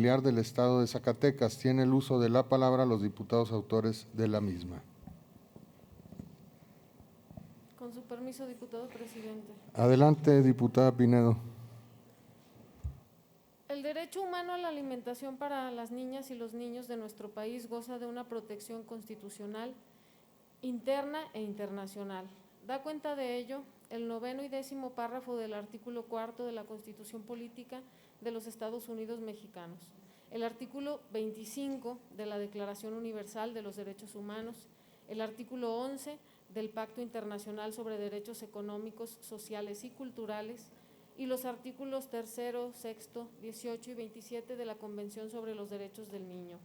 del Estado de Zacatecas. Tiene el uso de la palabra los diputados autores de la misma. Con su permiso, diputado presidente. Adelante, diputada Pinedo. El derecho humano a la alimentación para las niñas y los niños de nuestro país goza de una protección constitucional, interna e internacional. Da cuenta de ello el 9º y 10º párrafo del artículo 4 de la Constitución Política de los Estados Unidos Mexicanos, el artículo 25 de la Declaración Universal de los Derechos Humanos, el artículo 11 del Pacto Internacional sobre Derechos Económicos, Sociales y Culturales, y los artículos 3, 6, 18 y 27 de la Convención sobre los Derechos del Niño.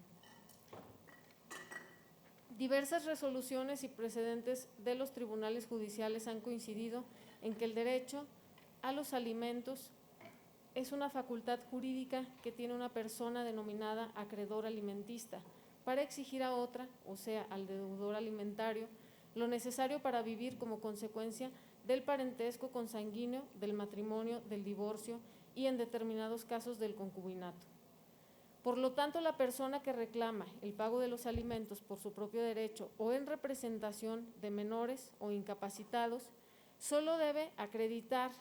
Diversas resoluciones y precedentes de los tribunales judiciales han coincidido en que el derecho a los alimentos es una facultad jurídica que tiene una persona denominada acreedor alimentista para exigir a otra, o sea, al deudor alimentario, lo necesario para vivir como consecuencia del parentesco consanguíneo, del matrimonio, del divorcio y en determinados casos del concubinato. Por lo tanto, la persona que reclama el pago de los alimentos por su propio derecho o en representación de menores o incapacitados, solo debe acreditar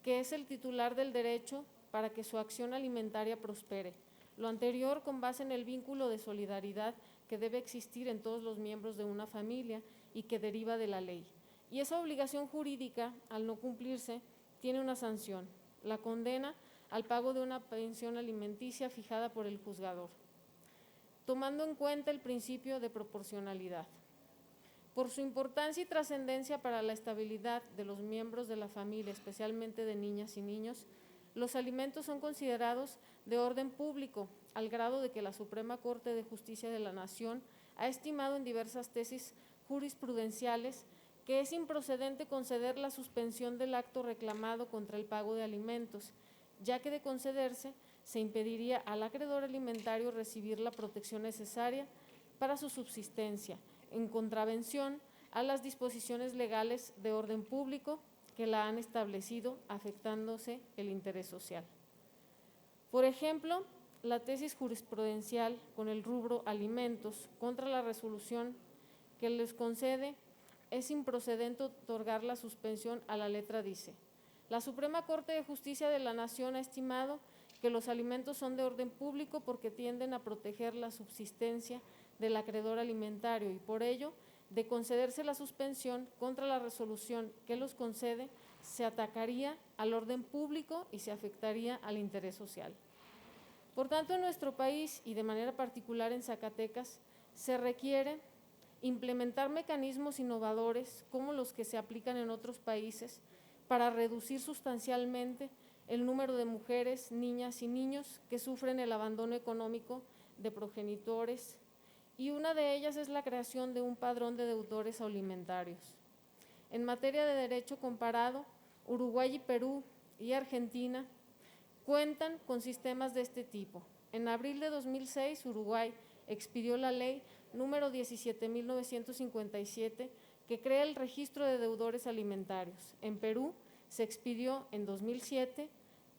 que es el titular del derecho para que su acción alimentaria prospere. Lo anterior con base en el vínculo de solidaridad que debe existir en todos los miembros de una familia y que deriva de la ley. Y esa obligación jurídica, al no cumplirse, tiene una sanción, la condena al pago de una pensión alimenticia fijada por el juzgador, tomando en cuenta el principio de proporcionalidad. Por su importancia y trascendencia para la estabilidad de los miembros de la familia, especialmente de niñas y niños, los alimentos son considerados de orden público, al grado de que la Suprema Corte de Justicia de la Nación ha estimado en diversas tesis jurisprudenciales que es improcedente conceder la suspensión del acto reclamado contra el pago de alimentos, ya que de concederse se impediría al acreedor alimentario recibir la protección necesaria para su subsistencia, en contravención a las disposiciones legales de orden público que la han establecido, afectándose el interés social. Por ejemplo, la tesis jurisprudencial con el rubro alimentos contra la resolución que les concede es improcedente otorgar la suspensión a la letra dice: la Suprema Corte de Justicia de la Nación ha estimado que los alimentos son de orden público porque tienden a proteger la subsistencia del acreedor alimentario y por ello, de concederse la suspensión contra la resolución que los concede, se atacaría al orden público y se afectaría al interés social. Por tanto, en nuestro país y de manera particular en Zacatecas, se requiere implementar mecanismos innovadores como los que se aplican en otros países para reducir sustancialmente el número de mujeres, niñas y niños que sufren el abandono económico de progenitores, y una de ellas es la creación de un padrón de deudores alimentarios. En materia de derecho comparado, Uruguay y Perú y Argentina cuentan con sistemas de este tipo. En abril de 2006, Uruguay expidió la ley número 17.957 que crea el registro de deudores alimentarios. En Perú se expidió en 2007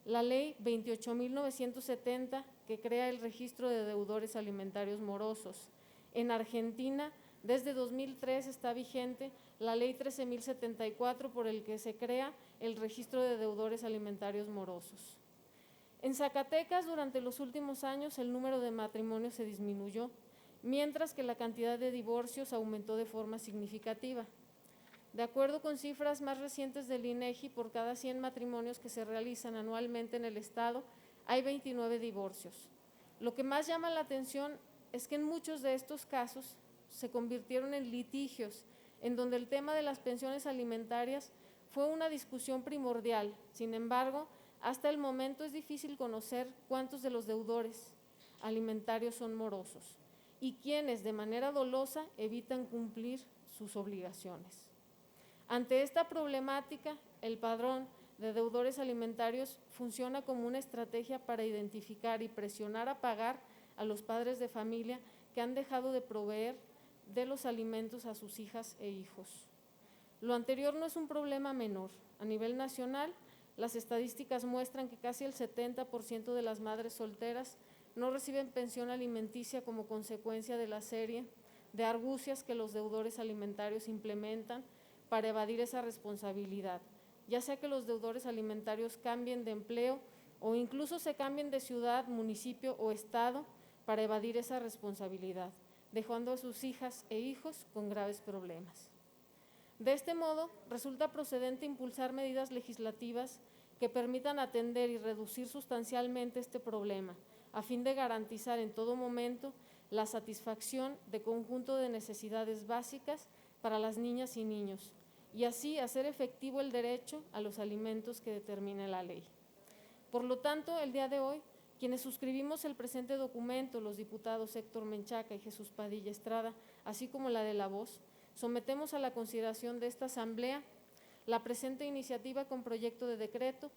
la ley 28.970 que crea el registro de deudores alimentarios morosos. En Argentina, desde 2003 está vigente la ley 13.074 por el que se crea el registro de deudores alimentarios morosos. En Zacatecas, durante los últimos años, el número de matrimonios se disminuyó, mientras que la cantidad de divorcios aumentó de forma significativa. De acuerdo con cifras más recientes del INEGI, por cada 100 matrimonios que se realizan anualmente en el Estado, hay 29 divorcios. Lo que más llama la atención es que en muchos de estos casos se convirtieron en litigios, en donde el tema de las pensiones alimentarias fue una discusión primordial. Sin embargo, hasta el momento es difícil conocer cuántos de los deudores alimentarios son morosos y quienes de manera dolosa evitan cumplir sus obligaciones. Ante esta problemática, el padrón de deudores alimentarios funciona como una estrategia para identificar y presionar a pagar a los padres de familia que han dejado de proveer de los alimentos a sus hijas e hijos. Lo anterior no es un problema menor. A nivel nacional, las estadísticas muestran que casi el 70% de las madres solteras no reciben pensión alimenticia como consecuencia de la serie de argucias que los deudores alimentarios implementan para evadir esa responsabilidad, ya sea que los deudores alimentarios cambien de empleo o incluso se cambien de ciudad, municipio o estado para evadir esa responsabilidad, dejando a sus hijas e hijos con graves problemas. De este modo, resulta procedente impulsar medidas legislativas que permitan atender y reducir sustancialmente este problema, a fin de garantizar en todo momento la satisfacción de conjunto de necesidades básicas para las niñas y niños, y así hacer efectivo el derecho a los alimentos que determine la ley. Por lo tanto, el día de hoy, quienes suscribimos el presente documento, los diputados Héctor Menchaca y Jesús Padilla Estrada, así como la de la voz, sometemos a la consideración de esta Asamblea la presente iniciativa con proyecto de decreto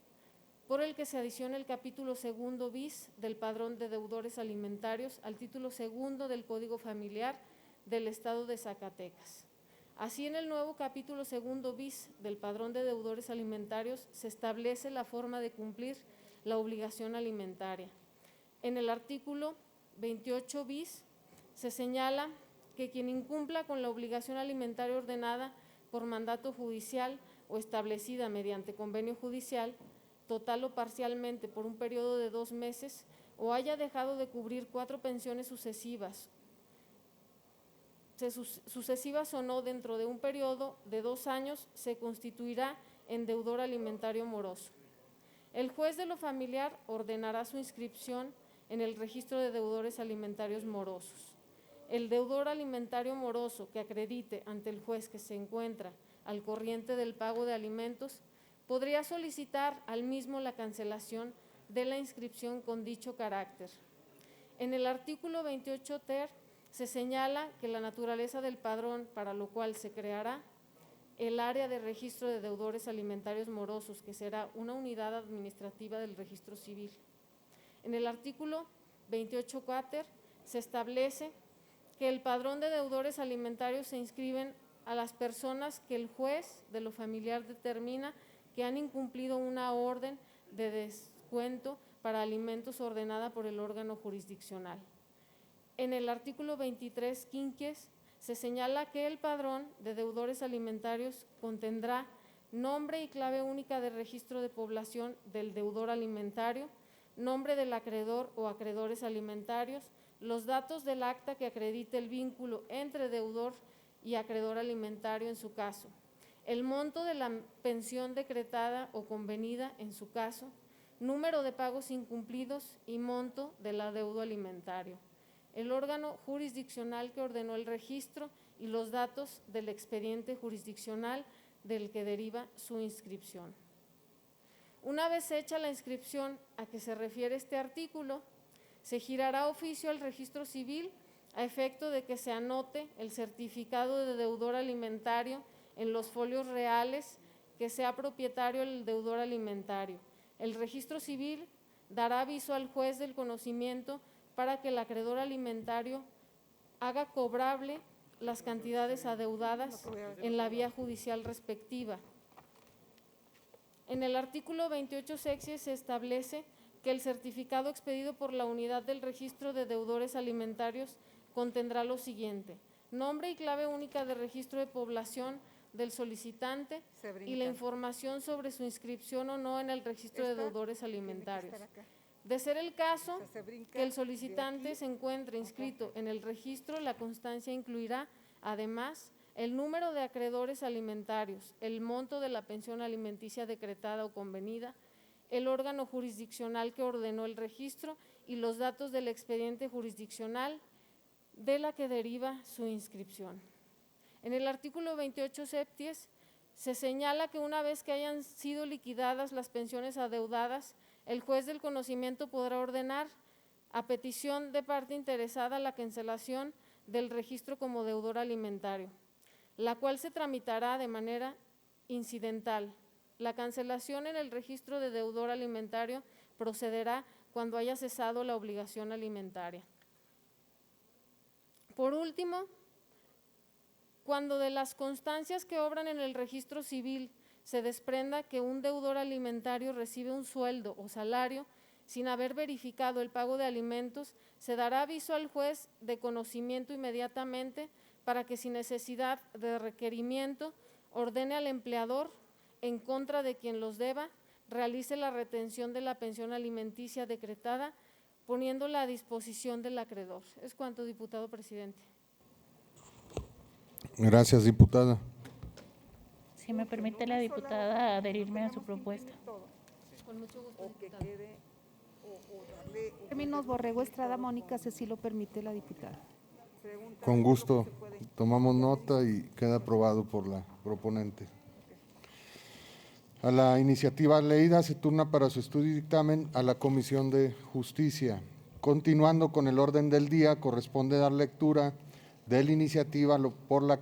por el que se adiciona el capítulo 2 bis del Padrón de Deudores Alimentarios al título 2 del Código Familiar del Estado de Zacatecas. Así, en el nuevo capítulo 2 bis del Padrón de Deudores Alimentarios se establece la forma de cumplir la obligación alimentaria. En el artículo 28 bis se señala que quien incumpla con la obligación alimentaria ordenada por mandato judicial o establecida mediante convenio judicial, total o parcialmente por un periodo de 2 meses, o haya dejado de cubrir 4 pensiones sucesivas o no dentro de un periodo de 2 años, se constituirá en deudor alimentario moroso. El juez de lo familiar ordenará su inscripción en el registro de deudores alimentarios morosos. El deudor alimentario moroso que acredite ante el juez que se encuentra al corriente del pago de alimentos podría solicitar al mismo la cancelación de la inscripción con dicho carácter. En el artículo 28 ter se señala que la naturaleza del padrón, para lo cual se creará el área de registro de deudores alimentarios morosos, que será una unidad administrativa del registro civil. En el artículo 28 quater se establece que el padrón de deudores alimentarios se inscriben a las personas que el juez de lo familiar determina que han incumplido una orden de descuento para alimentos ordenada por el órgano jurisdiccional. En el artículo 23 quinquies se señala que el padrón de deudores alimentarios contendrá nombre y clave única de registro de población del deudor alimentario, nombre del acreedor o acreedores alimentarios, los datos del acta que acredite el vínculo entre deudor y acreedor alimentario en su caso, el monto de la pensión decretada o convenida en su caso, número de pagos incumplidos y monto del adeudo alimentario, el órgano jurisdiccional que ordenó el registro y los datos del expediente jurisdiccional del que deriva su inscripción. Una vez hecha la inscripción a que se refiere este artículo, se girará oficio al registro civil a efecto de que se anote el certificado de deudor alimentario en los folios reales que sea propietario el deudor alimentario. El registro civil dará aviso al juez del conocimiento para que el acreedor alimentario haga cobrable las cantidades adeudadas en la vía judicial respectiva. En el artículo 28 sexies se establece que el certificado expedido por la unidad del registro de deudores alimentarios contendrá lo siguiente: nombre y clave única de registro de población del solicitante y la información sobre su inscripción o no en el registro de deudores alimentarios. De ser el caso que el solicitante se encuentre inscrito en el registro, la constancia incluirá, además, el número de acreedores alimentarios, el monto de la pensión alimenticia decretada o convenida, el órgano jurisdiccional que ordenó el registro y los datos del expediente jurisdiccional de la que deriva su inscripción. En el artículo 28 septies se señala que una vez que hayan sido liquidadas las pensiones adeudadas, el juez del conocimiento podrá ordenar, a petición de parte interesada, la cancelación del registro como deudor alimentario, la cual se tramitará de manera incidental. La cancelación en el registro de deudor alimentario procederá cuando haya cesado la obligación alimentaria. Por último, cuando de las constancias que obran en el registro civil se desprenda que un deudor alimentario recibe un sueldo o salario, sin haber verificado el pago de alimentos, se dará aviso al juez de conocimiento inmediatamente para que sin necesidad de requerimiento ordene al empleador en contra de quien los deba, realice la retención de la pensión alimenticia decretada, poniéndola a disposición del acreedor. Es cuanto, diputado presidente. Gracias, diputada. Si me permite la diputada adherirme a su propuesta. Con mucho gusto, O que diputado. quede, o darle… Términos Borrego Estrada Mónica, si así lo permite la diputada. Con gusto, tomamos nota y queda aprobado por la proponente. A la iniciativa leída se turna para su estudio y dictamen a la Comisión de Justicia. Continuando con el orden del día, corresponde dar lectura de la iniciativa por la